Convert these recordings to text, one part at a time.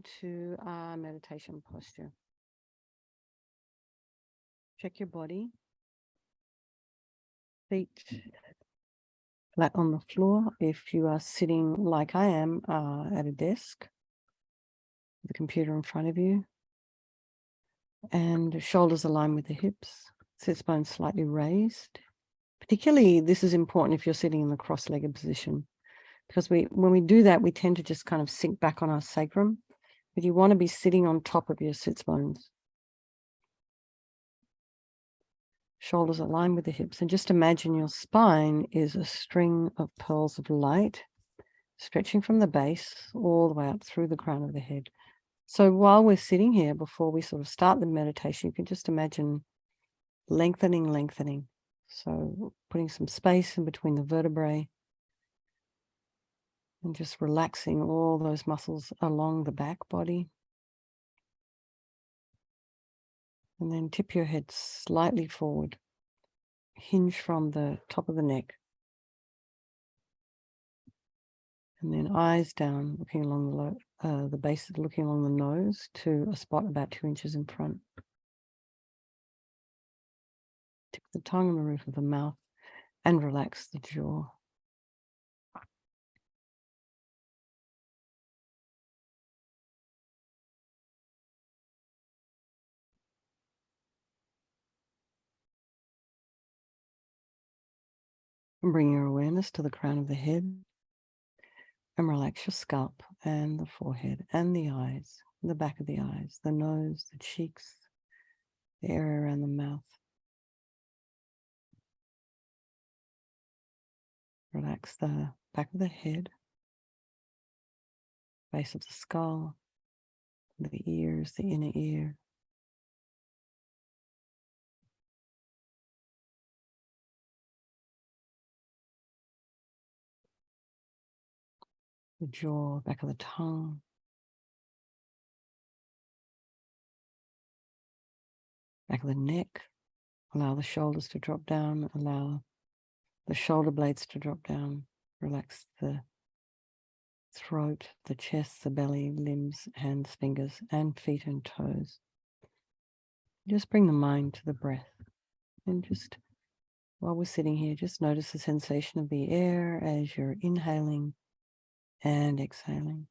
into our meditation posture. Check your body. Feet flat on the floor. If you are sitting like I am at a desk, with a computer in front of you, and shoulders aligned with the hips, sits bones slightly raised. Particularly, this is important if you're sitting in the cross-legged position, because when we do that, we tend to just kind of sink back on our sacrum, but you want to be sitting on top of your sits bones. Shoulders aligned with the hips, and just imagine your spine is a string of pearls of light stretching from the base all the way up through the crown of the head. So while we're sitting here, before we sort of start the meditation, you can just imagine lengthening. So putting some space in between the vertebrae and just relaxing all those muscles along the back body. And then tip your head slightly forward, hinge from the top of the neck. And then eyes down, looking along the base, looking along the nose to a spot about 2 inches in front. Tip the tongue on the roof of the mouth and relax the jaw. And bring your awareness to the crown of the head and relax your scalp and the forehead and the eyes, the back of the eyes, the nose, the cheeks, the area around the mouth. Relax the back of the head, base of the skull, the ears, the inner ear. The jaw, back of the tongue. Back of the neck. Allow the shoulders to drop down. Allow the shoulder blades to drop down. Relax the throat, the chest, the belly, limbs, hands, fingers, and feet and toes. Just bring the mind to the breath. And just while we're sitting here, just notice the sensation of the air as you're inhaling and exhaling.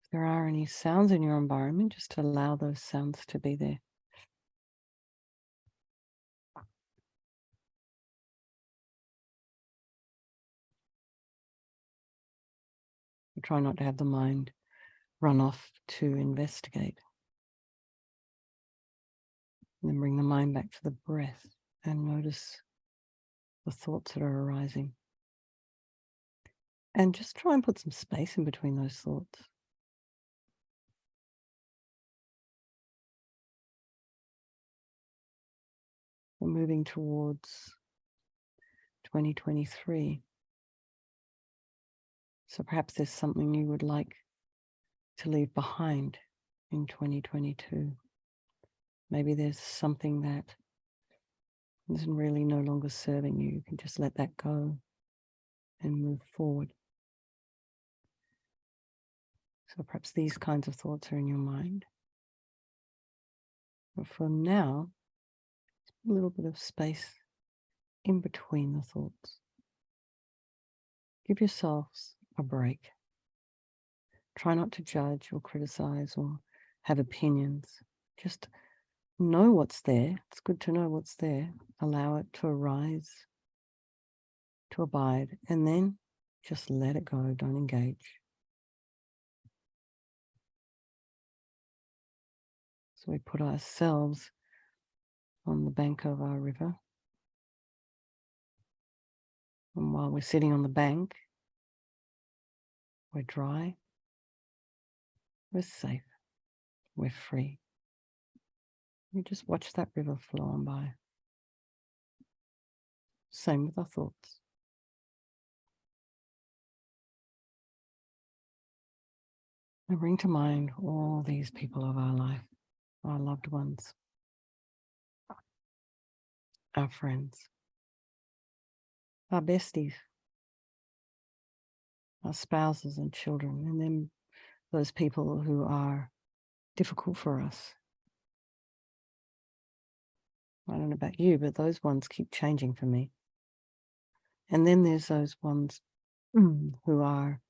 If there are any sounds in your environment, just allow those sounds to be there. Try not to have the mind run off to investigate. And then bring the mind back to the breath and notice the thoughts that are arising. And just try and put some space in between those thoughts. We're moving towards 2023. So perhaps there's something you would like to leave behind in 2022. Maybe there's something that isn't really no longer serving you. You can just let that go and move forward. So perhaps these kinds of thoughts are in your mind. But for now, a little bit of space in between the thoughts. Give yourselves a break. Try not to judge or criticize or have opinions. Just know what's there. It's good to know what's there. Allow it to arise, to abide, and then just let it go. Don't engage. So we put ourselves on the bank of our river. And while we're sitting on the bank, we're dry, we're safe, we're free. You just watch that river flow on by. Same with our thoughts. And bring to mind all these people of our life, our loved ones, our friends. our besties, our spouses and children, and then those people who are difficult for us. I don't know about you, but those ones keep changing for me. And then there's those ones who are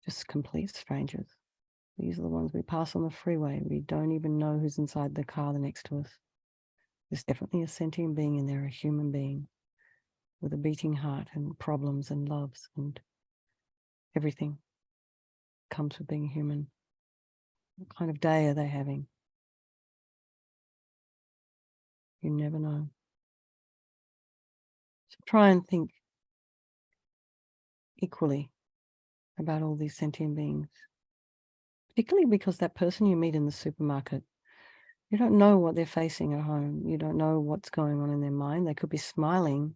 just complete strangers. These are the ones we pass on the freeway. We don't even know who's inside the car next to us. There's definitely a sentient being in there, a human being with a beating heart and problems and loves and everything comes with being human. What kind of day are they having? You never know. So try and think equally about all these sentient beings, particularly because that person you meet in the supermarket, you don't know what they're facing at home. You don't know what's going on in their mind. They could be smiling,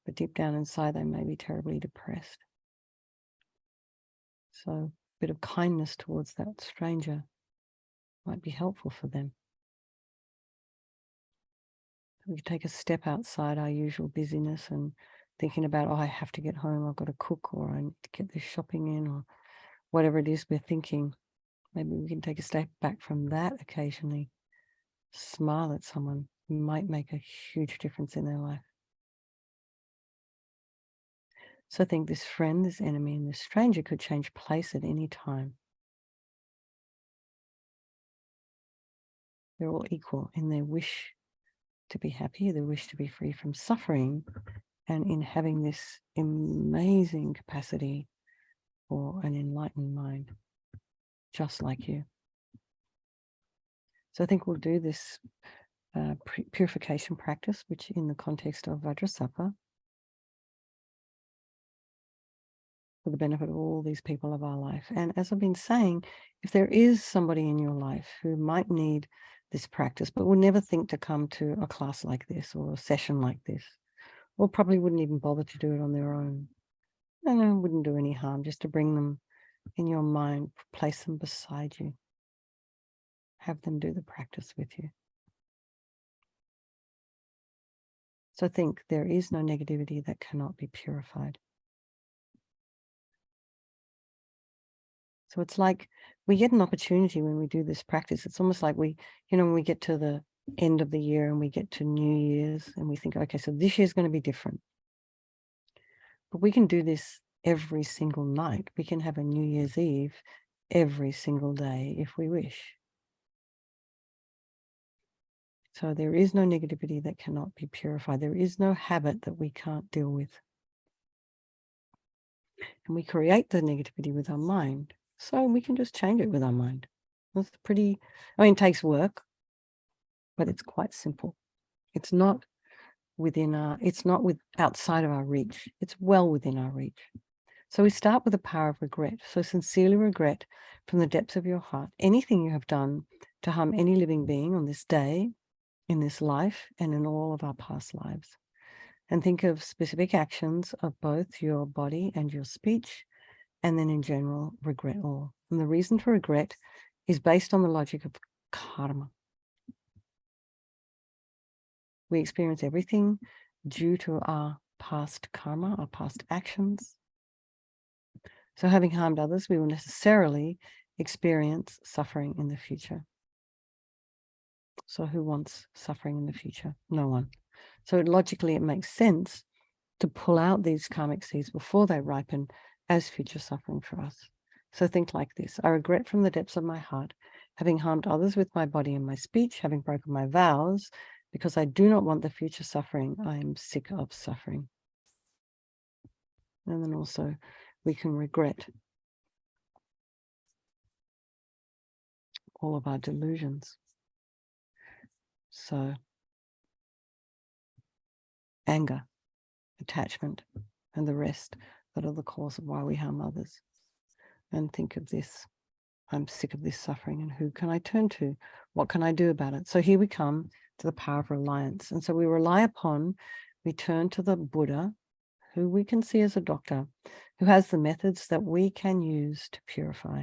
but deep down inside, they may be terribly depressed. So a bit of kindness towards that stranger might be helpful for them. We could take a step outside our usual busyness and thinking about, oh, I have to get home, I've got to cook, or I need to get this shopping in, or whatever it is we're thinking. Maybe we can take a step back from that occasionally, smile at someone who might make a huge difference in their life. So I think this friend, this enemy, and this stranger could change place at any time. They're all equal in their wish to be happy, their wish to be free from suffering, and in having this amazing capacity for an enlightened mind, just like you. So I think we'll do this purification practice, which in the context of Vajrasattva, for the benefit of all these people of our life. And as I've been saying, if there is somebody in your life who might need this practice, but will never think to come to a class like this or a session like this, or probably wouldn't even bother to do it on their own, and it wouldn't do any harm just to bring them in your mind, place them beside you, have them do the practice with you. So think there is no negativity that cannot be purified. So it's like we get an opportunity when we do this practice. It's almost like we, when we get to the end of the year and we get to New Year's and we think, okay, so this year's going to be different. But we can do this every single night. We can have a New Year's Eve every single day if we wish. So there is no negativity that cannot be purified. There is no habit that we can't deal with. And we create the negativity with our mind. So we can just change it with our mind. It's pretty, it takes work, but it's quite simple. It's not outside of our reach. It's well within our reach. So we start with the power of regret. So sincerely regret from the depths of your heart anything you have done to harm any living being on this day, in this life, and in all of our past lives. And think of specific actions of both your body and your speech, and then in general, regret all. And the reason for regret is based on the logic of karma. We experience everything due to our past karma, our past actions. So having harmed others, we will necessarily experience suffering in the future. So who wants suffering in the future? No one. So logically, it makes sense to pull out these karmic seeds before they ripen as future suffering for us. So think like this. I regret from the depths of my heart having harmed others with my body and my speech, having broken my vows, because I do not want the future suffering. I am sick of suffering. And then also we can regret all of our delusions. So anger, attachment, and the rest that are the cause of why we harm others. And think of this. I'm sick of this suffering, and who can I turn to? What can I do about it? So here we come to the power of reliance. And so we turn to the Buddha, who we can see as a doctor, who has the methods that we can use to purify.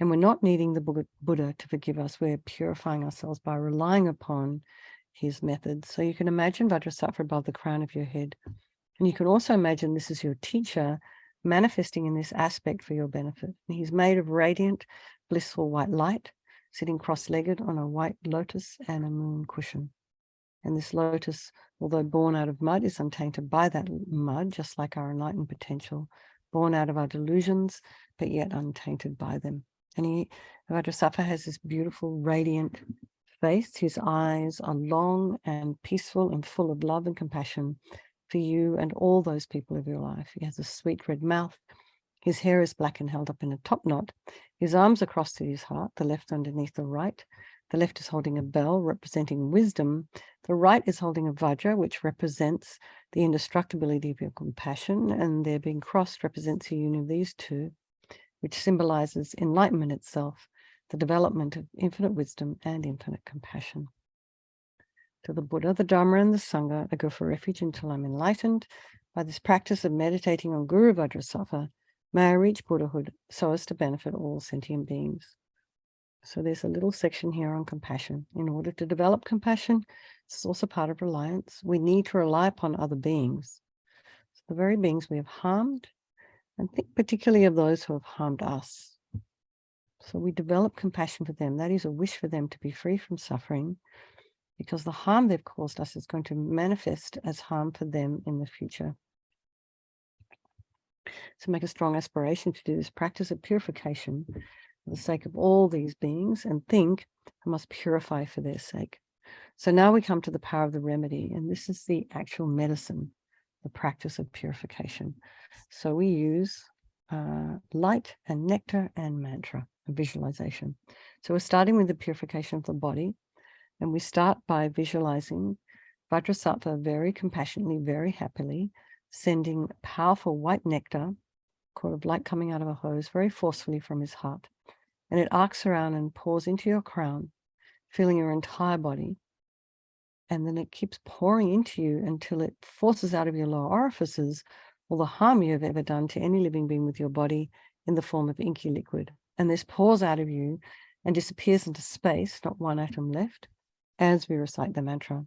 And we're not needing the Buddha to forgive us. We're purifying ourselves by relying upon his methods. So you can imagine Vajrasattva above the crown of your head, And you can also imagine this is your teacher manifesting in this aspect for your benefit. And he's made of radiant, blissful white light, sitting cross-legged on a white lotus and a moon cushion. And this lotus, although born out of mud, is untainted by that mud, just like our enlightened potential, born out of our delusions, but yet untainted by them. And Vajrasattva has this beautiful, radiant face. His eyes are long and peaceful and full of love and compassion for you and all those people of your life. He has a sweet red mouth. His hair is black and held up in a top knot. His arms are crossed to his heart, the left underneath the right. The left is holding a bell representing wisdom. The right is holding a vajra, which represents the indestructibility of your compassion, and their being crossed represents the union of these two, which symbolizes enlightenment itself, the development of infinite wisdom and infinite compassion. To the Buddha, the Dharma, and the Sangha, I go for refuge until I'm enlightened. By this practice of meditating on Guru Vajrasattva, may I reach Buddhahood so as to benefit all sentient beings. So there's a little section here on compassion. In order to develop compassion, this is also part of reliance. We need to rely upon other beings, so the very beings we have harmed, and think particularly of those who have harmed us. So we develop compassion for them. That is a wish for them to be free from suffering, because the harm they've caused us is going to manifest as harm for them in the future. So make a strong aspiration to do this practice of purification for the sake of all these beings, and think, I must purify for their sake. So now we come to the power of the remedy, and this is the actual medicine, the practice of purification. So we use light and nectar and mantra, a visualization. So we're starting with the purification of the body, and we start by visualizing Vajrasattva very compassionately, very happily, sending powerful white nectar, cord of light coming out of a hose, very forcefully from his heart. And it arcs around and pours into your crown, filling your entire body. And then it keeps pouring into you until it forces out of your lower orifices all the harm you have ever done to any living being with your body in the form of inky liquid. And this pours out of you and disappears into space, not one atom left, as we recite the mantra.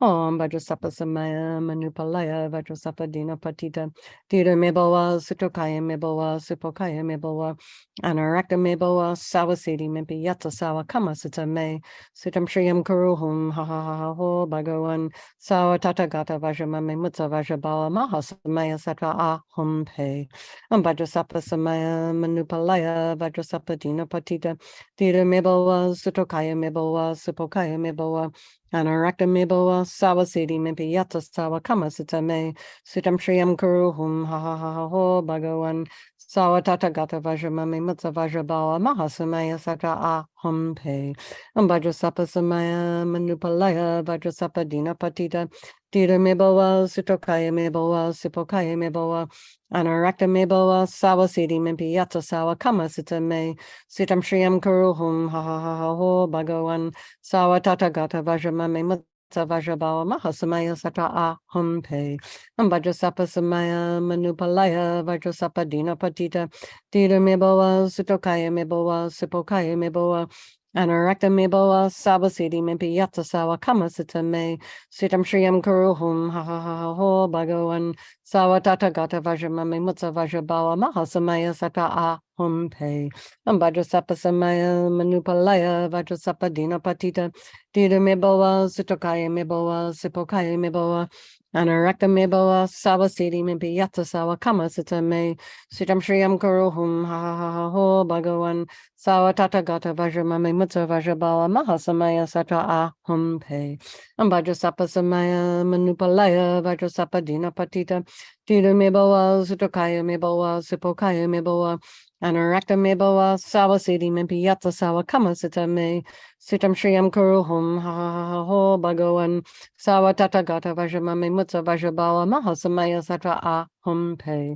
Om Vajrasattva Samaya Manupalaya Vajrasattva Dina Patita Dira Mebawa Sutokaya Mebawa Supokaya Mebawa Anarakta Mebawa Sawasidi Mempi Yata Sawa Kama Sita Me Sitam Shriyam Kuruhum Ha Ha Ha Ho Bhagawan Sawa Tatagata Vajramame Mutsa Vajrabawa Mahasamaya Satra Ahum Pe Om Vajrasattva Samaya Manupalaya Vajrasattva Dina Patita Dira Mebawa Sutokaya Mebawa Supokaya Mebawa Anarakta Mebawa Sawasidi Mempi Yata Sawa Kama Sita Me Sitam Shriyam Kuruhum Ha Ha Ha Ho Bhagawan Sawa Tatagata Vajramame Mutsa Vajrabawa Mahasamaya Satra Ahum Pe Vajrasattva Samaya Manupalaya Vajrasattva Dina Patita Dira Mebawa Sutokaya Mebawa Supokaya Mebawa Anarakta Mebawa Sawasidi Mempi Yata Sawa Kama Sita Me Sitam Shriyam Kuruhum Ha Ha Ha Ho Bhagawan Sawa Tatagata Vajramame Mutsa Vajrabawa Mahasamaya Satra Ahum Pe Vajrasattva Samaya Manupalaya Vajrasattva Dina Patita Dira Mebawa Sutokaya Mebawa Supokaya Mebawa Anarakta Mebawa Sawasidi Mempi Yata Sawa Kama Sita Me Sitam Shriyam Kuruhum Ha Ha Ha Ho Bhagawan Sawa Tatagata Vajramame Mutsa Vajrabawa Mahasamaya Satra Ahum Pe Vajrasattva Samaya Manupalaya Vajrasattva Dina Patita Dira Mebawa Sutokaya Mebawa Supokaya Mebawa Anarakta Mebawa Sawasidi Mempi Yata Sawa Kama Sita Me Sitam Shriyam Kuruhum Ha Ha Ha Ho Bhagawan Sawa Tatagata Vajramame Mutsa Vajrabawa Mahasamaya Satra Ahum Pe Vajrasattva Samaya Manupalaya Vajrasattva Dina Patita Dira Mebawa Sutokaya Mebawa Supokaya Mebawa Anarakta Mebawa Sawasidi Mempi Yata Sawa Kama Sita Me Sitam Shriyam Kuruhum Ha Ha Ha Ho Bhagawan Sawa Tatagata Vajramame Mutsa Vajrabawa Mahasamaya Satra Ahum Pe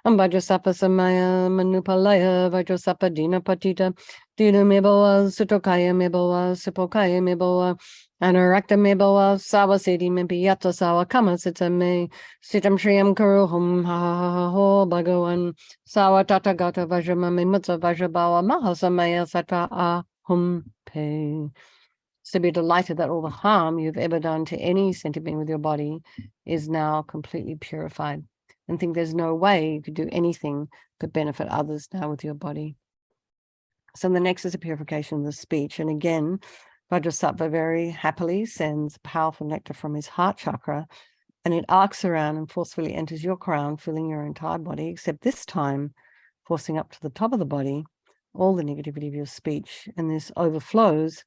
Vajrasattva Samaya Manupalaya Vajrasattva Dina Patita Dira Mebawa Sutokaya Mebawa Supokaya Mebawa Anarakta Mebawa Sawasidi Mempi Yata Sawa Kama Sita Me Sitam Shriyam Kuruhum Ha Ha Ha Ho Bhagawan Sawa Tatagata Vajramame Mutsa Vajrabawa Mahasamaya Satra Ahum Pe. So be delighted that all the harm you've ever done to any sentient being with your body is now completely purified, and think there's no way you could do anything but benefit others now with your body. So the next is a purification of the speech. And again, Vajrasattva very happily sends powerful nectar from his heart chakra, and it arcs around and forcefully enters your crown, filling your entire body, except this time forcing up to the top of the body all the negativity of your speech. And this overflows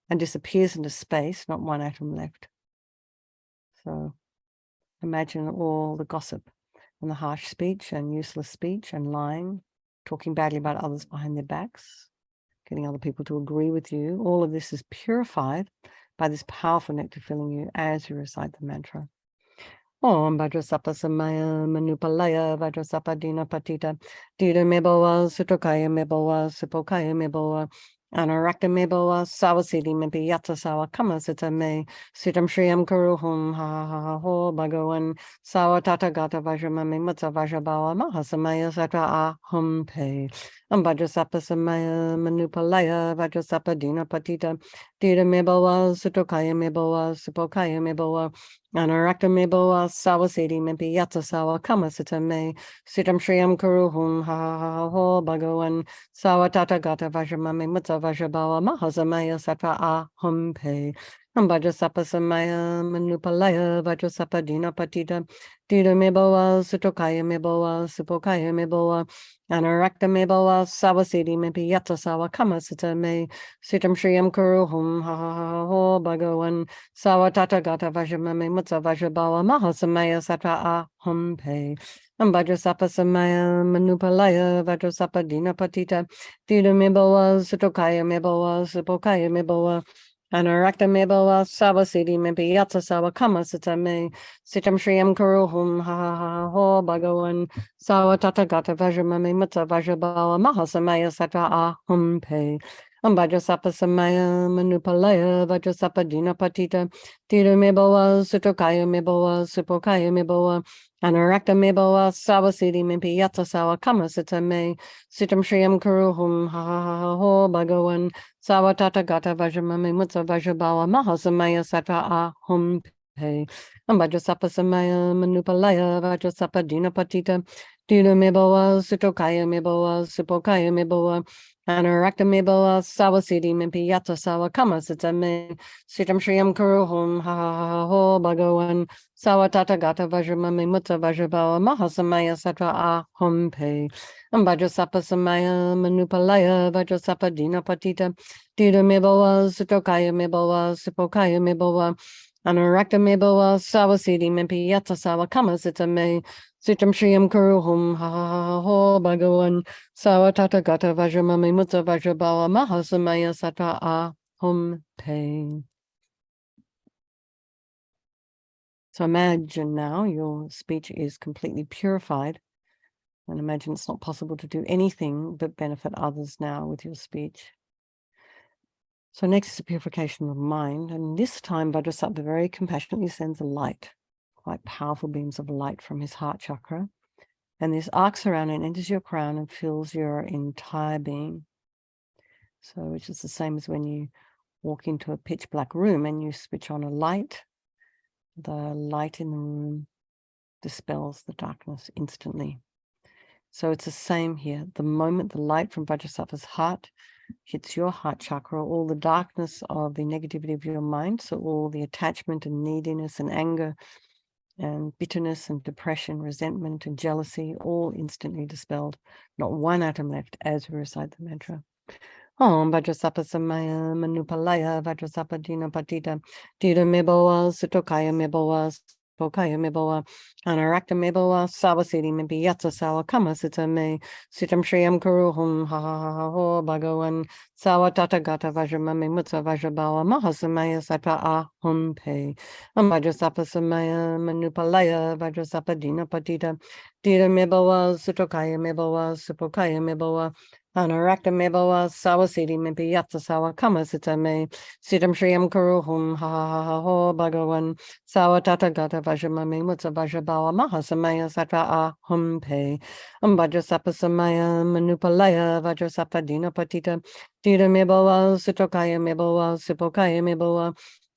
and disappears into space, not one atom left. So imagine all the gossip and the harsh speech and useless speech and lying, talking badly about others behind their backs, getting other people to agree with you. All of this is purified by this powerful nectar filling you as you recite the mantra. Om Vajrasattva Samaya Manupalaya Vajrasattva Dina Patita Dida Meboa Sutokaya Meboa Supokaya Meboa Anarakta Meboa Sawasidi Mepi Yata Sawa Kama Sita Me Sitam Shriyam Kuruhum Ha Ha Ha Ho Bhagavan Sawa Tata Gata Vajramami Mutsa Vajrabawa Mahasamaya Satra Ahum Pe Vajrasattva Samaya Manupalaya Vajrasattva Dina Patita Dida Meboa Sutokaya Meboa Supokaya Meboa Anarakta Meboa Sawasidi Mepi Yata Sawa Kama Sita Me Sitam Shriyam Kuruhum Ha Ha Ha Ho Bhagavan Sawa Tata Gata Vajramami Mutsa Vajrabawa Mahasamaya Satra Ahum Pe Vajrasattva Samaya Manupalaya Vajrasattva Dina Patita Dida Meboa Sutokaya Meboa Supokaya Meboa Anarakta Meboa Sawasidi Mepi Yata Sawa Kama Sita Me Sitam Shriyam Kuruhum Ha Ha Ha Ho Bhagavan Sawa Tata Gata Vajramami Mutsa Vajrabawa Mahasamaya Satra Ahum Pe Vajrasattva Samaya Manupalaya Vajrasattva Dina Patita Dida Meboa Sutokaya Meboa Supokaya Meboa Anarakta Meboa Sawasidi Mepi Yatsa Sawa Kama Sita Me Sitam Shriyam Kuruhum Ha Ha Ha Ho Bhagavan Sawa Tata Gata Vajramami Mutsa Vajrabawa Mahasamaya Satra Ahum Pe Vajrasattva Samaya Manupalaya Vajrasattva Dina Patita Dida Meboa Sutokaya Meboa Supokaya Meboa Anarakta Meboa Sawasidi Mepi Yatsa Sawa Kama Sita Me Sitam Shriyam Kuruhum Ha Ha Ha Ho Bhagavan Sawa Tata Gata Vajramami Mutsa Vajrabawa Mahasamaya Satra Ahum Pe Vajrasattva Samaya Manupalaya Vajrasattva Dina Patita Dida Meboa Sutokaya Meboa Supokaya Meboa Anarakta Meboa Sawasidi Mepi Yatsa Sawa Kama Sita Me Sitam Shriyam Kuruhum Ha Ha Ha Ho Bhagavan Sawa Tata Gata Vajramami Mutsa Vajrabawa Mahasamaya Satra Ahum Pe Vajrasattva Samaya Manupalaya Vajrasattva Dina Patita Dida Meboa Sutokaya Meboa Supokaya Meboa Anarakta Meboa Sawasidi Mepi Yatsa Sawa Kama Sita Me Sitam Shriyam Kuruhum Ha Ha Ha Ho Bhagavan Sawa Tata Gata Vajramami Mutsa Vajrabawa Mahasamaya Satra Ahum Pe. So imagine now your speech is completely purified, and imagine it's not possible to do anything but benefit others now with your speech. So next is the purification of mind, and this time Vajrasattva very compassionately sends a light, quite powerful beams of light from his heart chakra, and this arcs around and enters your crown and fills your entire being. So which is the same as when you walk into a pitch black room and you switch on a light. The light in the room dispels the darkness instantly. So it's the same here. The moment the light from Vajrasattva's heart hits your heart chakra, all the darkness of the negativity of your mind, so all the attachment and neediness and anger and bitterness and depression, resentment and jealousy, all instantly dispelled. Not one atom left as we recite the mantra. Om Vajrasattva Samaya Manupalaya Vajrasattva Dina Patita Dida Meboa Sutokaya Meboa Spokaya Meboa Anarakta Meboa Sawasidi Mepi Yatsa Sawa Kama Sita Me Sitam Shriyam Kuruhum Ha Ha Ha Ho Bhagavan Sawa Tata Gata Vajramami Mutsa Vajrabawa Mahasamaya Satra Ahum Pe Vajrasattva Samaya Manupalaya Vajrasattva Dina Patita Dida Meboa Sutokaya Meboa Supokaya Meboa Anarakta mebawa sawa siddhi mimpi yatsa sawa kama sita me siddham shriyam kuruhum ha ha ha ho bhagavan sawa tata gata vajramami mutsa vajrabawa mahasamaya sattva ahum pe vajrasappa samaya manupalaya vajrasappa dina patita dita mebawa sutokaya mebawa supokaya mebawa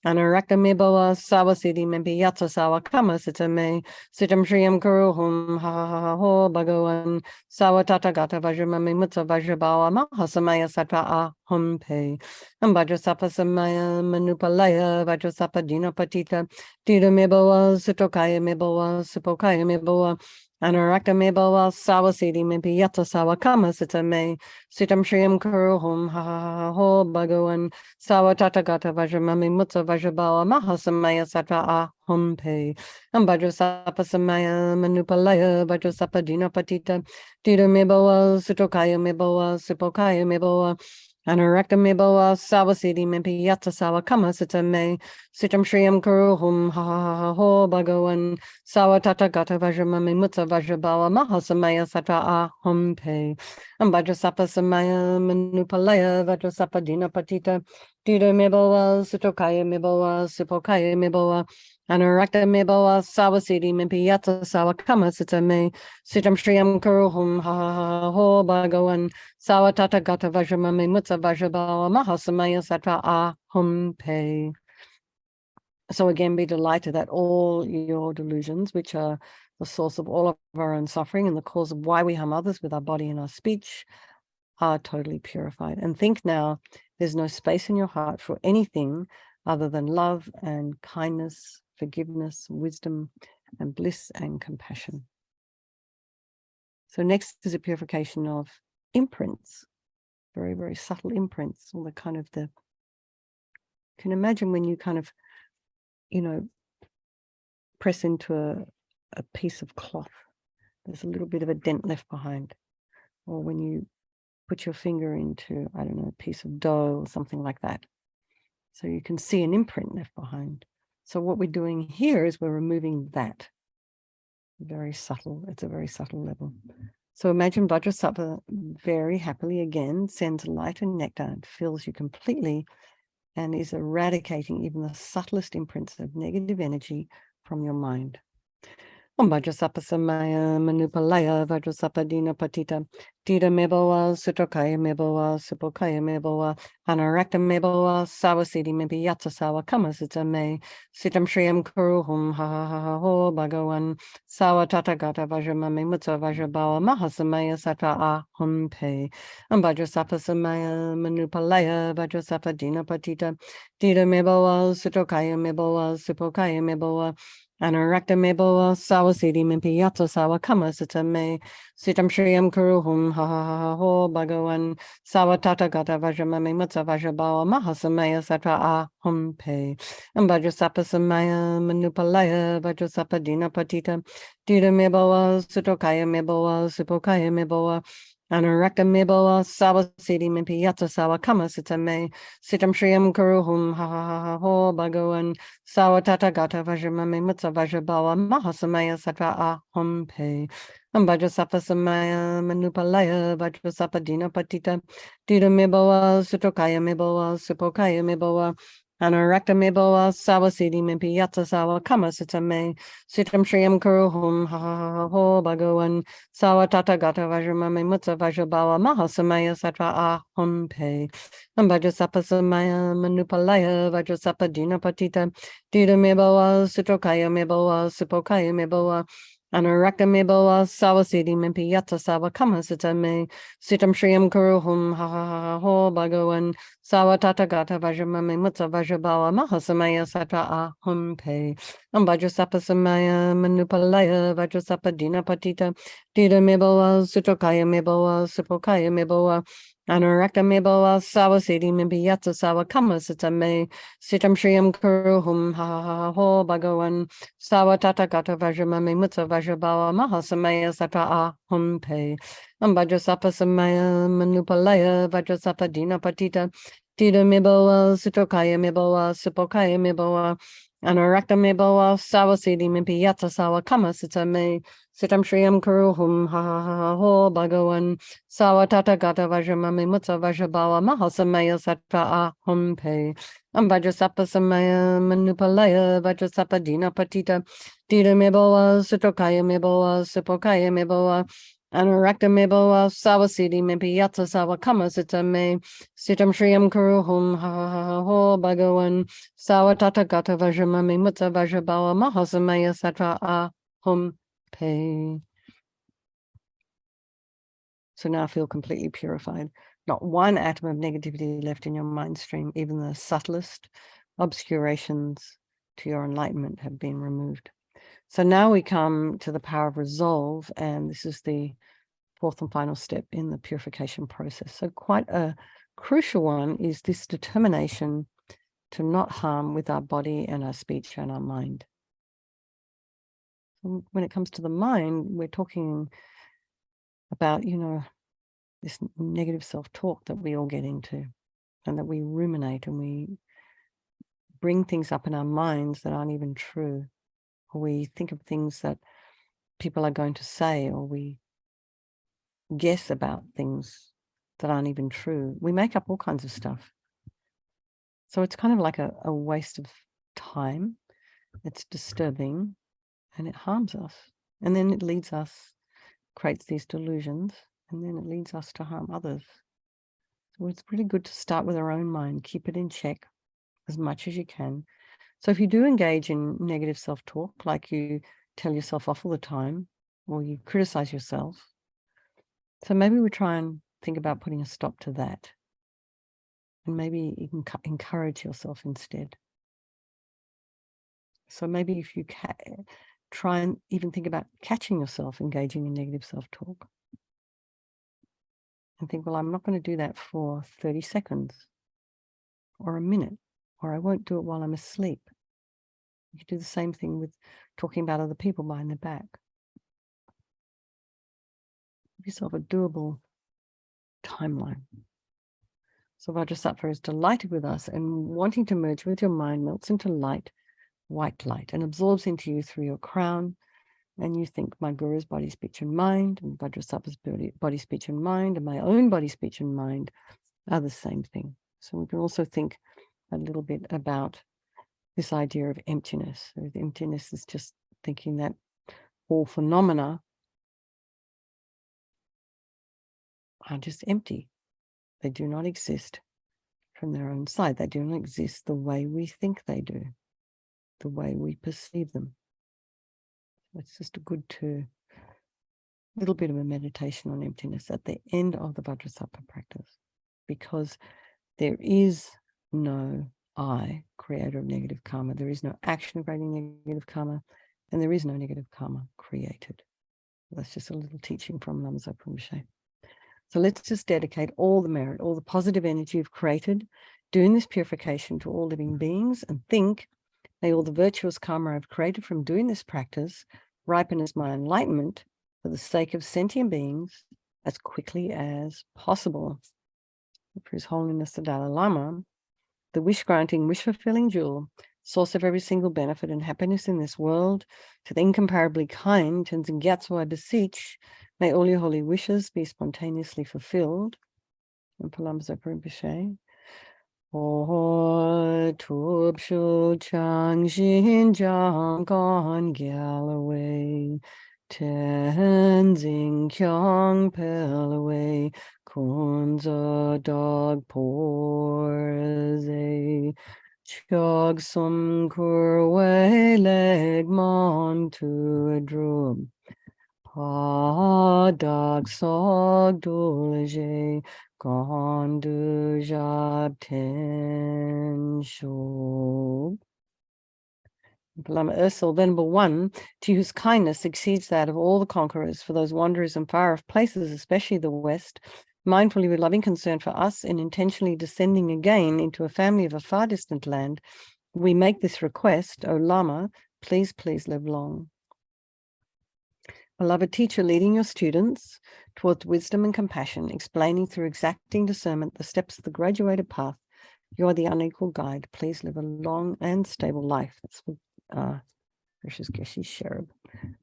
Anarakta mebawa sawa siddhi mimpi yatsa sawa kama sita me siddham shriyam kuruhum ha ha ha ho bhagavan Sawa tata gata vajramami mutsa vajrabawa mahasamaya sattva ahum pe. Vajrasappa samaya manupalaya vajrasappa dina patita. Dita mebawa sutokaya mebawa supokaya mebawa. Anarakta mebawa sawa siddhi mimpi yata sawa kama sita me. Sitam shriyam kuruhum ha ha ha ho bhagavan. Sawa tata gata vajramami mutsa vajrabawa mahasamaya sattva ahum pe. Vajrasappa samaya manupalaya vajrasappa dina patita. Dita mebawa, sutokaya mebawa, supokaya mebawa, anarakta mebawa, sawa siddhi mimpi yatsa sawa kama sita me, sitam shriyam kuruhum ha ha ha ha ho bhagavan, sawa tata gata vajramami mutsa vajrabawa mahasamaya sattva ahum pe, vajrasappa samaya manupalaya vajrasappa dina patita, dita mebawa, sutokaya mebawa, supokaya mebawa, anarakta mebawa, sawa siddhi mimpi yatsa sawa kama sita me, Sitam Shriyam Kuruhum ha ha ha ho bhagavan Sawatata Gata Vajramami Mutsa Vajrabawa Mahasamaya Sattva Ahum Pe. So again, be delighted that all your delusions, which are the source of all of our own suffering and the cause of why we harm others with our body and our speech, are totally purified. And think now, there's no space in your heart for anything other than love and kindness, forgiveness, wisdom, and bliss and compassion. So next is a purification of imprints, very, very subtle imprints, all the kind of you can imagine when you kind of, press into a piece of cloth, there's a little bit of a dent left behind. Or when you put your finger into, I don't know, a piece of dough or something like that. So you can see an imprint left behind. So what we're doing here is we're removing that. Very subtle, it's a very subtle level. So imagine Vajrasattva very happily again sends light and nectar and fills you completely and is eradicating even the subtlest imprints of negative energy from your mind. Vajrasappa samaya manupalaya Vajrasappa dina patita dita mebawa sutokaya mebawa supokaya mebawa anarakta mebawa sawa siddhi mimpi yatsa sawa kama sita me sitam shriyam kuruhum ha ha ha ha ho bhagavan sawa tata gata vajramami mutsa vajrabawa mahasamaya sattva ahum pe Vajrasappa samaya manupalaya Vajrasappa dina patita dita mebawa sutokaya mebawa supokaya mebawa Anarakta mebawa sawa siddhi mimpi yatsa sawa kama sita me sitam shriyam kuruhum ha ha ha ha ho bhagavan sawa tata gata vajramami mutsa vajrabawa mahasamaya sattva ahum pe Vajrasappa samaya manupalaya Vajrasappa dina patita dita mebawa sutokaya mebawa supokaya mebawa Anarakta mebawa sawa siddhi mimpi yatsa sawa kama sita me sitam shriyam kuruhum ha ha ha ha ho bhagavan Sawa tata gata vajramami mutsa vajrabawa mahasamaya sattva ahum pe Vajrasappa samaya manupalaya Vajrasappa dina patita dita mebawa sutokaya mebawa supokaya mebawa Anarakta mebawa sawa siddhi mimpi yatsa sawa kama sita me sitam shriyam kuruhum ha ha ha ha ho bhagavan sawa tata gata vajramami mutsa vajrabawa mahasamaya sattva ahum pe Vajrasappa samaya manupalaya Vajrasappa dina patita dita mebawa sutokaya mebawa supokaya mebawa Anarakta mebawa sawa siddhi mimpi yatsa sawa kama sita me sitam shriyam kuruhum ha ha ha ha ho bhagavan sawa tata gata vajramami mutsa vajrabawa mahasamaya sattva ahum pe Vajrasappa samaya manupalaya Vajrasappa dina patita dita mebawa sutokaya mebawa supokaya mebawa Anarakta mebawa sawa siddhi mimpi yatsa sawa kama sita me sitam shriyam kuruhum ha ha ha ha ho bhagavan sawa tata gata vajramami mutsa vajrabawa mahasamaya sattva ahum pe Vajrasappa samaya manupalaya Vajrasappa dina patita dita mebawa sutokaya mebawa supokaya mebawa Anarakta me boa sawa sidi me piyata sawa kama sita me sitam shriyam kuruhum ha ha ha ho bhagawan sawa tata gata vajramami mutta vajrabawa mahasamaya sattva ahum pe Vajrasattva samaya manupalaya Vajrasattva dina patita dita me boa sutokaya me boa supokaya me boa Anarakta me boa sawa sidi me piyata sawa kama sita me sitam shriyam kuruhum ha ha ha ho bhagawan Sawa tata gata vajramami mutta vajrabawa mahasamaya sattva ahum pe. So now feel completely purified. Not one atom of negativity left in your mind stream. Even the subtlest obscurations to your enlightenment have been removed. So now we come to the power of resolve, and this is the fourth and final step in the purification process. So quite a crucial one is this determination to not harm with our body and our speech and our mind. When it comes to the mind, we're talking about, this negative self-talk that we all get into, and that we ruminate and we bring things up in our minds that aren't even true, or we think of things that people are going to say, or we guess about things that aren't even true. We make up all kinds of stuff. So it's kind of like a waste of time. It's disturbing and it harms us. And then it leads us, creates these delusions, and then it leads us to harm others. So it's really good to start with our own mind, keep it in check as much as you can. So if you do engage in negative self-talk, like you tell yourself off all the time, or you criticize yourself, so maybe we try and think about putting a stop to that. And maybe you can encourage yourself instead. So maybe if you try and even think about catching yourself engaging in negative self-talk. And think, well, I'm not going to do that for 30 seconds or a minute, or I won't do it while I'm asleep. You can do the same thing with talking about other people behind their back. Give yourself a doable timeline. So Vajrasattva is delighted with us and wanting to merge with your mind, melts into light, white light, and absorbs into you through your crown. And you think my guru's body, speech, and mind, and Vajrasattva's body, speech, and mind, and my own body, speech, and mind are the same thing. So we can also think a little bit about this idea of emptiness. So emptiness is just thinking that all phenomena are just empty. They do not exist from their own side. They do not exist the way we think they do, the way we perceive them. It's just a good little bit of a meditation on emptiness at the end of the Vajrasattva practice, because there is no I, creator of negative karma. There is no action creating negative karma, and there is no negative karma created. That's just a little teaching from LAMA YESHE. So let's just dedicate all the merit, all the positive energy you've created, doing this purification to all living beings, and think, may all the virtuous karma I've created from doing this practice ripen as my enlightenment for the sake of sentient beings as quickly as possible. For His Holiness the Dalai Lama, the wish-granting, wish-fulfilling jewel, source of every single benefit and happiness in this world, to the incomparably kind Tenzin Gyatso, I beseech, may all your holy wishes be spontaneously fulfilled. And for LAMA YESHE, O Tub Shu Chang Xin Jiang Gan Galloway, Tenzin Kyang Pelaway, Kunza Dog Porze, Chog Sum Kurwe Leg Mon to a drum. Pa Dog Sog Dulje, Gondu Jab Ten Shub. Lama Ursel, Venerable One, to whose kindness exceeds that of all the conquerors, for those wanderers in far-off places, especially the West, mindfully with loving concern for us and intentionally descending again into a family of a far distant land, we make this request, O Lama, please, please live long. Beloved teacher, leading your students towards wisdom and compassion, explaining through exacting discernment the steps of the graduated path, You are the unequal guide. Please live a long and stable life. That's what Precious Geshe Cherub.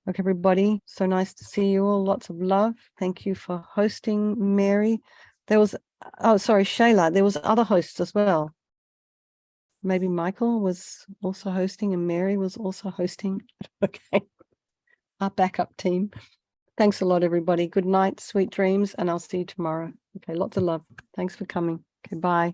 Okay, everybody. So nice to see you all. Lots of love. Thank you for hosting, Mary. There was, oh, sorry, Shayla. There was other hosts as well. Maybe Michael was also hosting and Mary was also hosting. Okay. Our backup team. Thanks a lot, everybody. Good night, sweet dreams, and I'll see you tomorrow. Okay, lots of love. Thanks for coming. Okay, bye.